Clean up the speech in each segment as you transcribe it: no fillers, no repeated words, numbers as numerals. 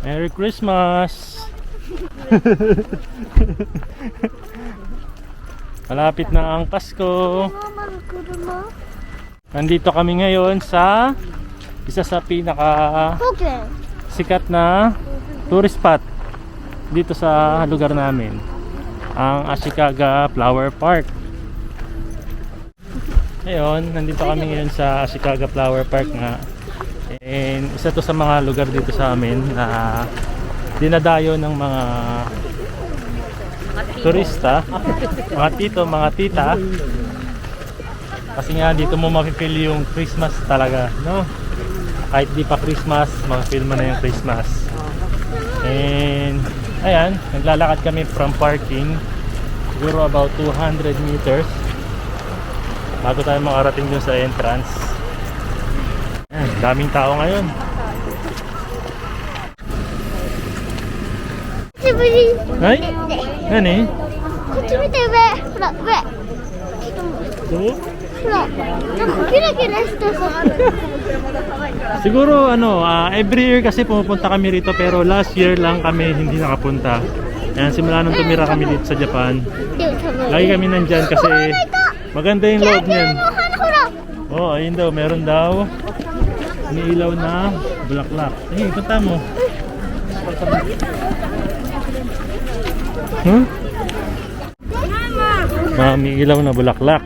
Merry Christmas! Malapit na ang Pasko. Nandito kami ngayon sa isa sa pinaka sikat na tourist spot dito sa lugar namin, ang Ashikaga Flower Park. Ngayon, nandito kami ngayon sa Ashikaga Flower Park nga. And isa to sa mga lugar dito sa amin na dinadayo ng mga turista, mga tito, mga tita. Kasi nga dito mo mapipil yung Christmas talaga, no? Kahit di pa Christmas, mapipil mo na yung Christmas. And ayan, naglalakad kami from parking, siguro about 200 meters bago tayo makarating dun sa entrance. Ayan, daming tao ngayon. Ay? Ano eh? Siguro ano, every year kasi pumupunta kami rito, pero last year lang kami hindi nakapunta. Ayan, simula nung tumira kami dito sa Japan, lagi kami nandyan kasi maganda yung loob niyan. Oh, ayun daw, meron daw iniilaw na bulaklak. Sige, punta mo. May ilaw na bulaklak.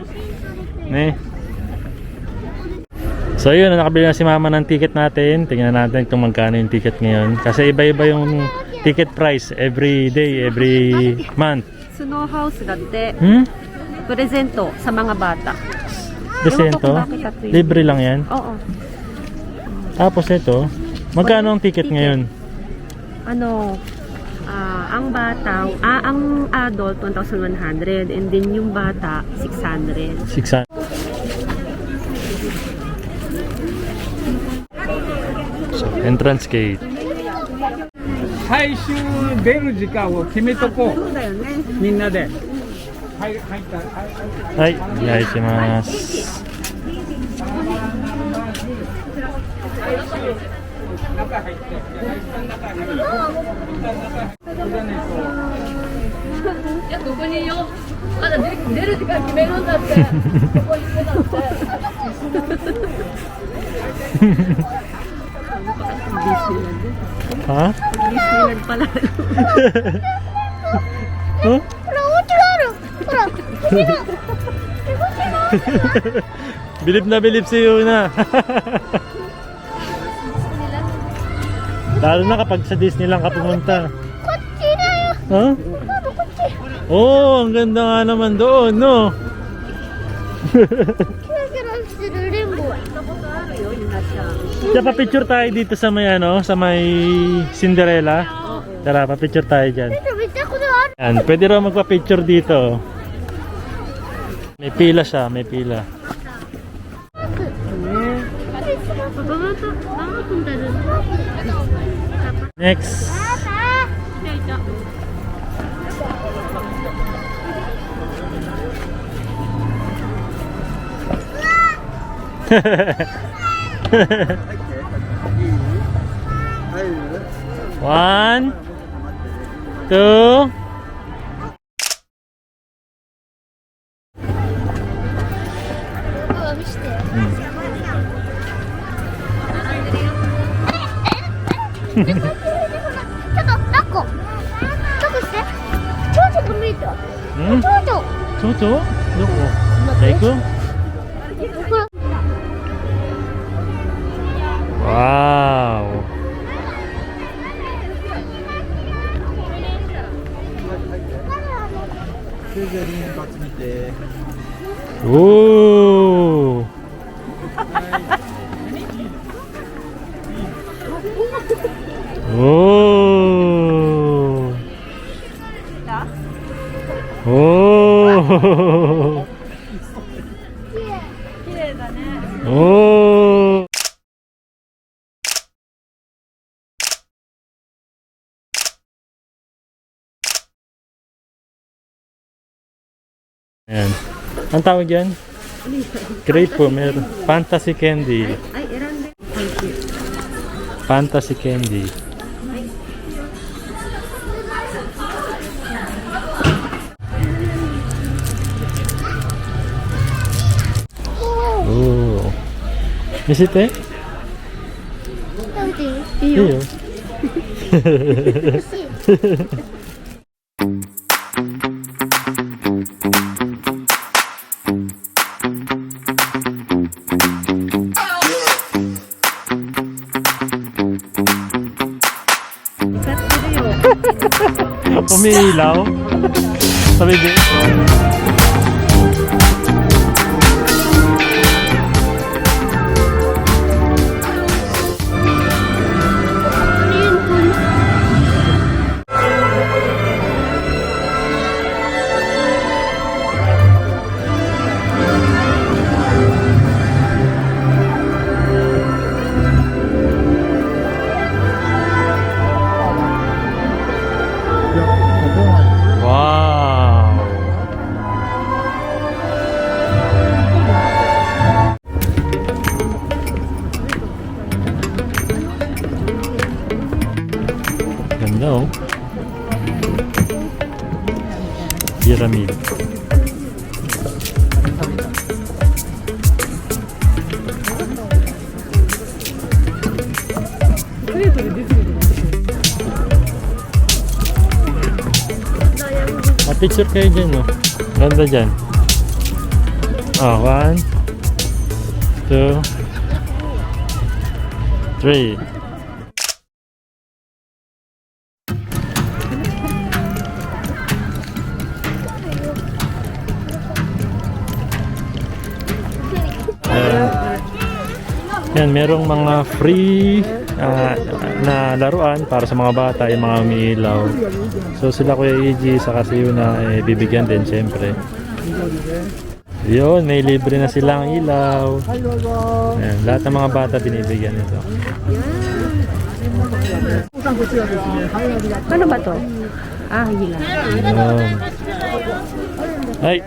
So yun, nakabili na si mama ng ticket natin. Tingnan natin kung magkano yung ticket ngayon, kasi iba-iba yung ticket price every day, every month. Snow house dati. Presento sa mga bata. Presento? Libre lang yan? Oo. Tapos ito, magkano ang ticket ngayon? Ano, ang bata, ang adult 1,100 and then yung bata 600. 600. So, entrance gate. 最終出る時間を決めとこう。そうだよね。みんなで。はい、入った。はい、お願いします。中入って。いや、ここにいよう。まだ出る時間決めるんだって。ここに行くなんて。 Ha? Disneyland pala. Huh? Bilib na bilib si Yuna. Lalo na kapag sa Disneyland ka pumunta. Huh? Oh, ang ganda nga naman doon, no? Kaya pa-picture tayo dito sa may ano, sa may Cinderella. Tara, pa-picture tayo dyan. Yan, pwede raw magpa-picture dito. May pila siya, may pila. Next. One, two. Chocho? Doko? Daiko? Wow. Ooh. Oh. Oh. Oh. Ayan. Ang tawag yan? Grape po, meron. Fantasy candy. Ay, Thank you. Fantasy candy. Misite? Iyo. Umiilaw. Sabi di. Wow. Ganda oh. Pyramid. Picture kayo dyan, no? Ganda dyan. Oh, 1, 2, 3. Yan, merong mga free na laruan para sa mga bata, yung mga umiilaw. So sila Kuya EG saka si Yuna bibigyan din syempre. Yun, may libre na silang ilaw. Yan, lahat ng mga bata binibigyan nito. Ano ba to? Ah, hilang. Yun. Ay!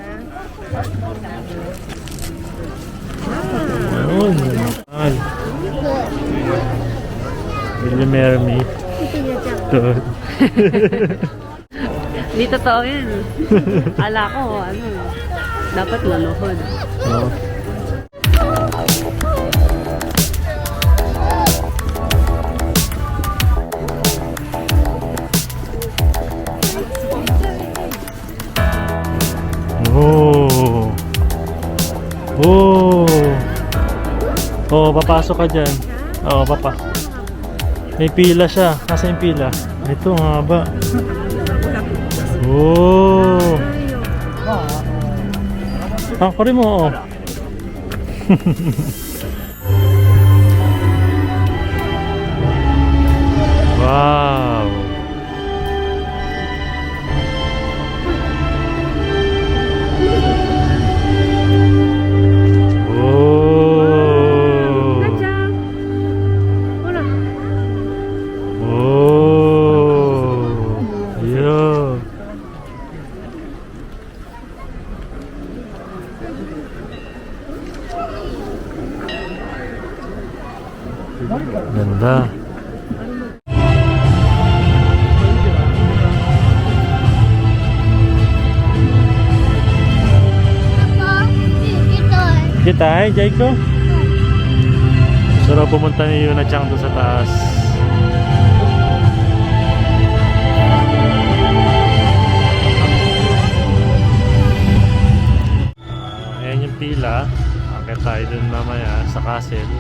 Yun. Ay. Really mermy. Ito. Hindi totoo yun. Ala ko, ano, dapat luluhod. Oh. Oh. Oh. Oh, papasok ka dyan. Oo, papa. May pila siya. Nasa yung pila? Ito, ang haba. Oh. Pangkori mo, oh. Wow. Ganda. Kita ay, Jaiko. Sarap pumunta ni Yuna Chang doon sa taas. Ayan yung pila. Akit tayo dun mamaya sa castle.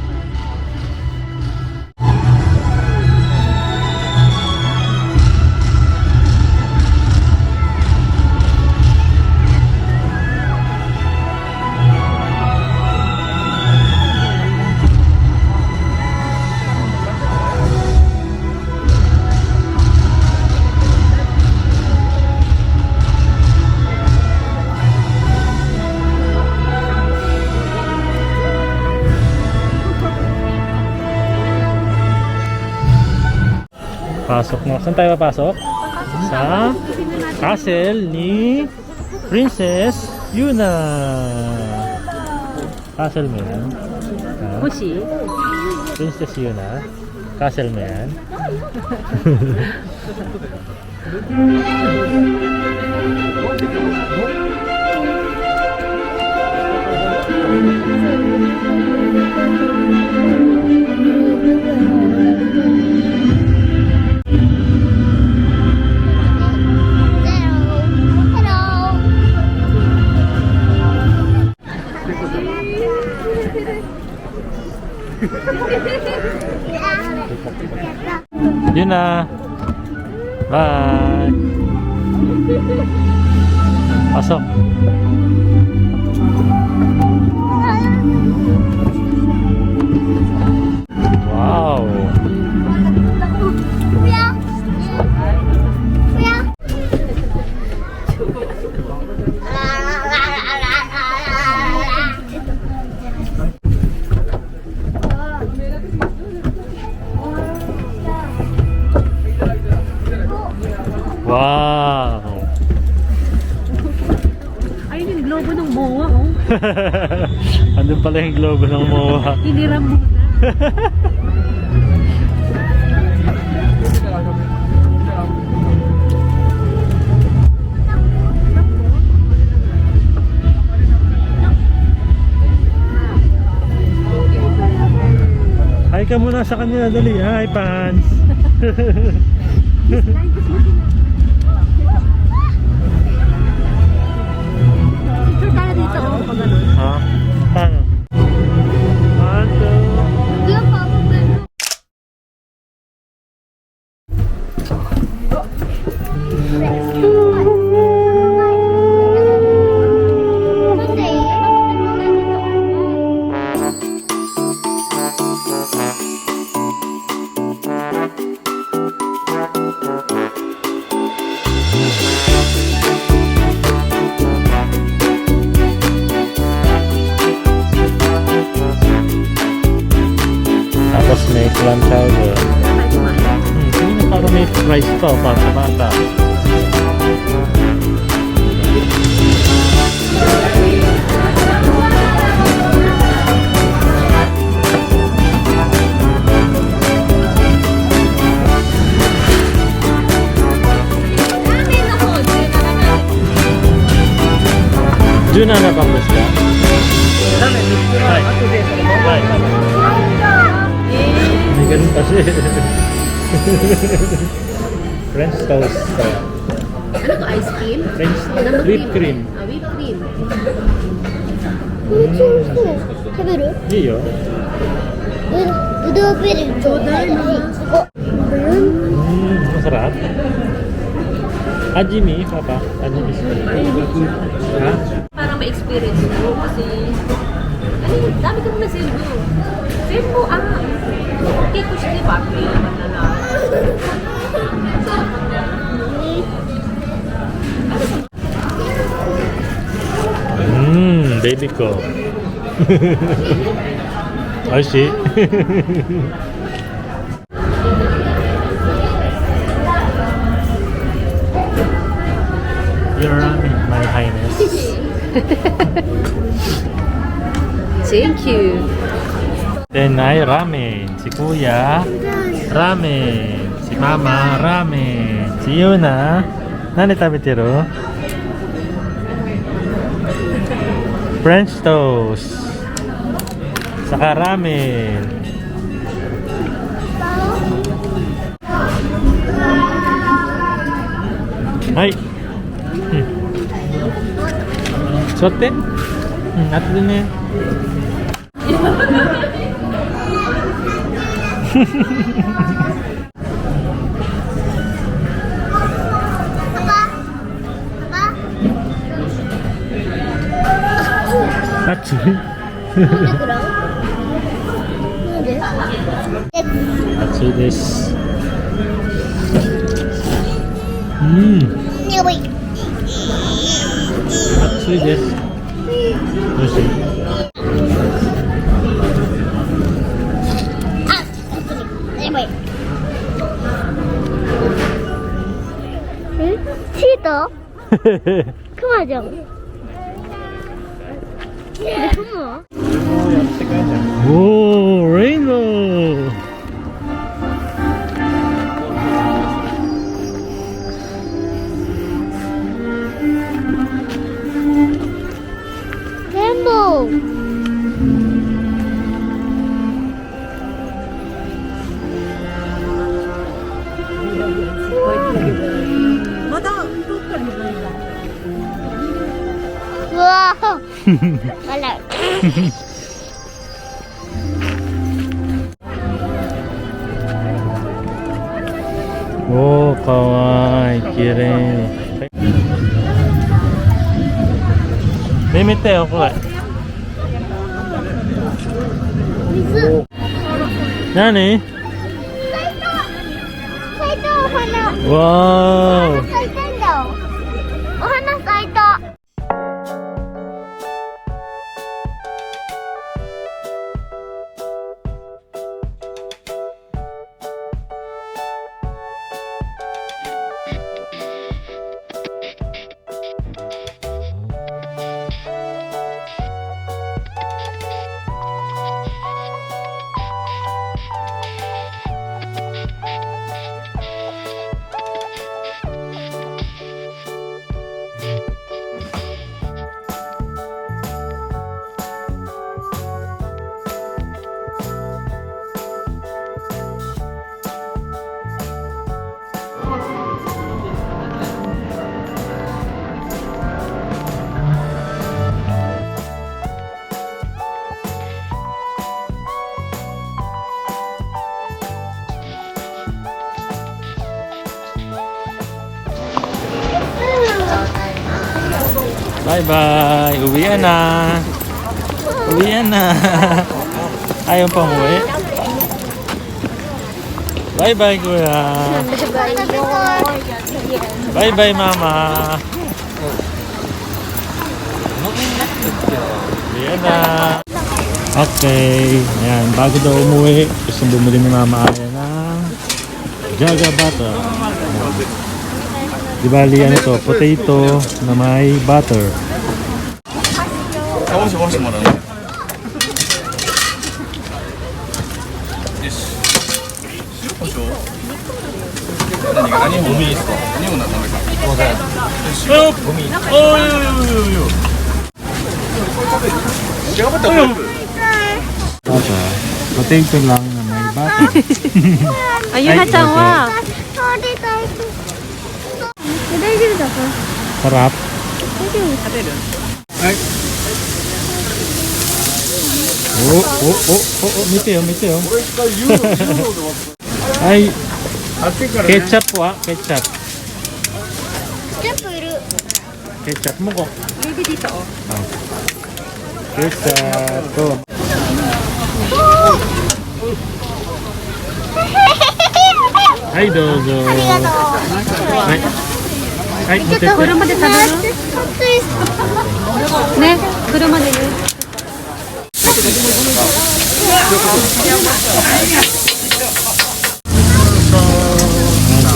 Pasok mo. Saan tayo papasok? Sa castle ni Princess Yuna. Castle mo yan? Ha? Kushi? Princess Yuna? Castle mo yan? Yun na. Bye. Pasok. Wow. Wow. Ayun yung globo ng MOA, oh. Andun pala yung globo ng MOA. Hiniram mo na. Hi ka muna sa kanya, dali. Hi, Pans. Picture tayo dito, oh. Pag ganun. Ha? Paano? Paano? Tapos may clam chowder. Hindi na parang may rice pa para sa bata. Juna na pambas ka? Hi. Hi. May ganun pa siya. French toast. Ano to, ice cream? French Ano, whipped cream. Ah, whipped cream. 食べる？ Iyo. ぶどうベルちょうだい。お、 Masarap. Ajimi, papa. Ajimi. Ha? Parang may experience mo kasi ano, dami ka na Cebu. Cebu, okay ko siya, diba? Kaya naman na lang. Baby ko. I see. Your ramen, my highness. Thank you. Then ay ramen. Si Kuya, ramen. Si Mama, ramen. Si Yuna, nani tabitiru? French toast. Saka ramen. Hai. Sotte? Ato din eh. Atsu. Atsu desu. やばい。暑いです。よし。やばい。チーター？クマじゃん。クマ？おー、レインボー。レンボー。笑う。おー、かわいい。綺麗。ね、見てよ、これ。水。何？咲いたお花。わー。咲いたんだよ。お花咲いた。Bye-bye. Uwian na. Uwian na. Ayaw pa umuwi. Bye-bye, kuya. Bye-bye, mama. Uwian na. Okay. Ayan, bago daw umuwi, gusto bumili ni Mama Aya ng Jaga butter. Di bali ano to, potato na may butter. Butter. Potato lang na may butter. Ayuna-chan wa. そうで大丈夫。大丈夫だか Sarap. 大丈夫。食べる。見てよ、見てよ。はい。ケチャップはケチャップ。ケチャップいる。ケチャップもこ。ケチャップ。はい、どうぞ。ありがとう。はい。はい、持ってって。車で食べるね、車でね。Si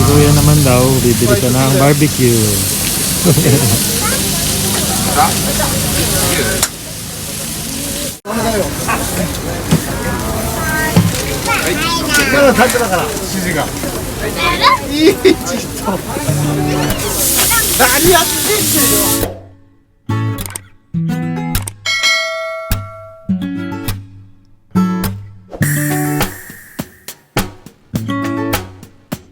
Kuya naman daw, bibili ka ng barbecue. Hey.